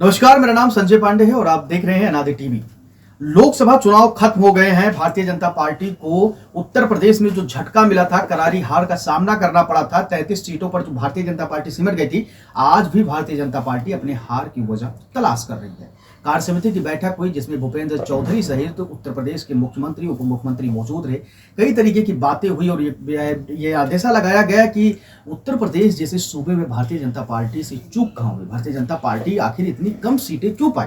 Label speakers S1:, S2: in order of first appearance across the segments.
S1: नमस्कार, मेरा नाम संजय पांडे है और आप देख रहे हैं अनादि टीवी। लोकसभा चुनाव खत्म हो गए हैं। भारतीय जनता पार्टी को उत्तर प्रदेश में जो झटका मिला था, करारी हार का सामना करना पड़ा था, 33 सीटों पर जो भारतीय जनता पार्टी सिमट गई थी, आज भी भारतीय जनता पार्टी अपने हार की वजह तलाश कर रही है। कार्य समिति की बैठक हुई जिसमें भूपेंद्र चौधरी सहित उत्तर प्रदेश के मुख्यमंत्री, उप मुख्यमंत्री मौजूद रहे। कई तरीके की बातें हुई और ये आदेशा लगाया गया कि उत्तर प्रदेश जैसे सूबे में भारतीय जनता पार्टी से चूक कहां हुई, भारतीय जनता पार्टी आखिर इतनी कम सीटें क्यों पाई।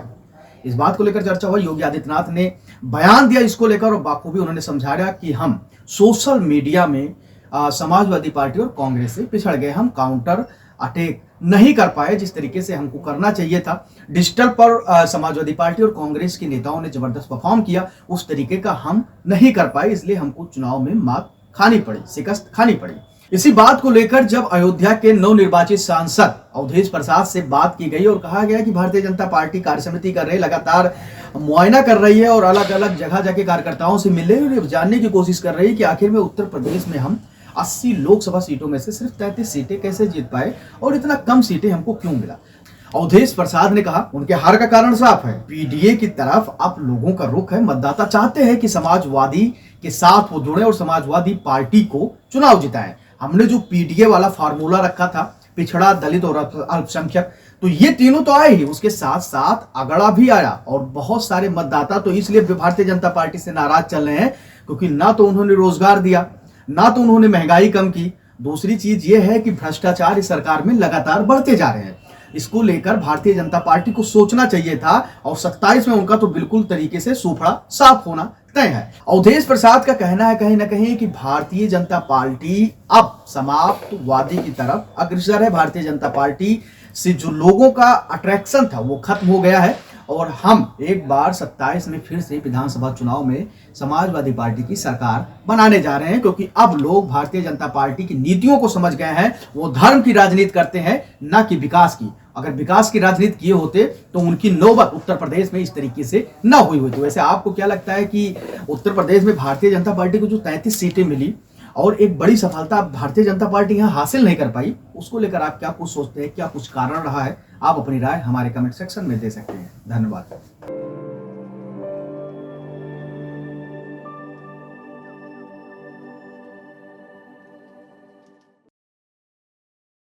S1: इस बात को लेकर चर्चा हुई। योगी आदित्यनाथ ने बयान दिया इसको लेकर और बाखूबी उन्होंने समझाया कि हम सोशल मीडिया में समाजवादी पार्टी और कांग्रेस से पिछड़ गए, हम काउंटर अटैक नहीं कर पाए जिस तरीके से हमको करना चाहिए था। डिजिटल पर समाजवादी पार्टी और कांग्रेस के नेताओं ने जबरदस्त परफॉर्म किया, उस तरीके का हम नहीं कर पाए, इसलिए हमको चुनाव में मात खानी पड़ी, शिकस्त खानी पड़ी। इसी बात को लेकर जब अयोध्या के नवनिर्वाचित सांसद अवधेश प्रसाद से बात की गई और कहा गया कि भारतीय जनता पार्टी कार्य समिति कर रही, लगातार मुआयना कर रही है और अलग अलग जगह जाके कार्यकर्ताओं से मिल रही और जानने की कोशिश कर रही है कि आखिर में उत्तर प्रदेश में हम 80 लोकसभा सीटों में से सिर्फ 33 सीटें कैसे जीत पाए और इतना कम सीटें हमको क्यों मिला। अवधेश प्रसाद ने कहा उनके हार का कारण साफ है, पीडीए की तरफ अब लोगों का रुख है। मतदाता चाहते हैं कि समाजवादी के साथ वो जुड़े और समाजवादी पार्टी को चुनाव जिताएं। हमने जो पीडीए वाला फार्मूला रखा था, पिछड़ा, दलित और अल्पसंख्यक, तो ये तीनों तो आए ही, उसके साथ साथ अगड़ा भी आया और बहुत सारे मतदाता तो इसलिए भारतीय जनता पार्टी से नाराज चल रहे हैं क्योंकि ना तो उन्होंने रोजगार दिया, ना तो उन्होंने महंगाई कम की। दूसरी चीज ये है कि भ्रष्टाचार इस सरकार में लगातार बढ़ते जा रहे हैं। इसको लेकर भारतीय जनता पार्टी को सोचना चाहिए था और 27 में उनका तो बिल्कुल तरीके से सूफड़ा साफ होना तय है। अवधेश प्रसाद का कहना है कहीं ना कहीं कि भारतीय जनता पार्टी अब समाप्तवादी की तरफ अग्रसर है। भारतीय जनता पार्टी से जो लोगों का अट्रैक्शन था वो खत्म हो गया है और हम एक बार 27 में फिर से विधानसभा चुनाव में समाजवादी पार्टी की सरकार बनाने जा रहे हैं क्योंकि अब लोग भारतीय जनता पार्टी की नीतियों को समझ गए हैं। वो धर्म की राजनीति करते हैं, ना कि विकास की। अगर विकास की राजनीति किए होते तो उनकी नौबत उत्तर प्रदेश में इस तरीके से ना हुई होती। वैसे आपको क्या लगता है कि उत्तर प्रदेश में भारतीय जनता पार्टी को जो 33 सीटें मिली और एक बड़ी सफलता भारतीय जनता पार्टी यहां हासिल नहीं कर पाई, उसको लेकर आप क्या कुछ सोचते हैं, क्या कुछ कारण रहा है? आप अपनी राय हमारे कमेंट सेक्शन में दे सकते हैं। धन्यवाद।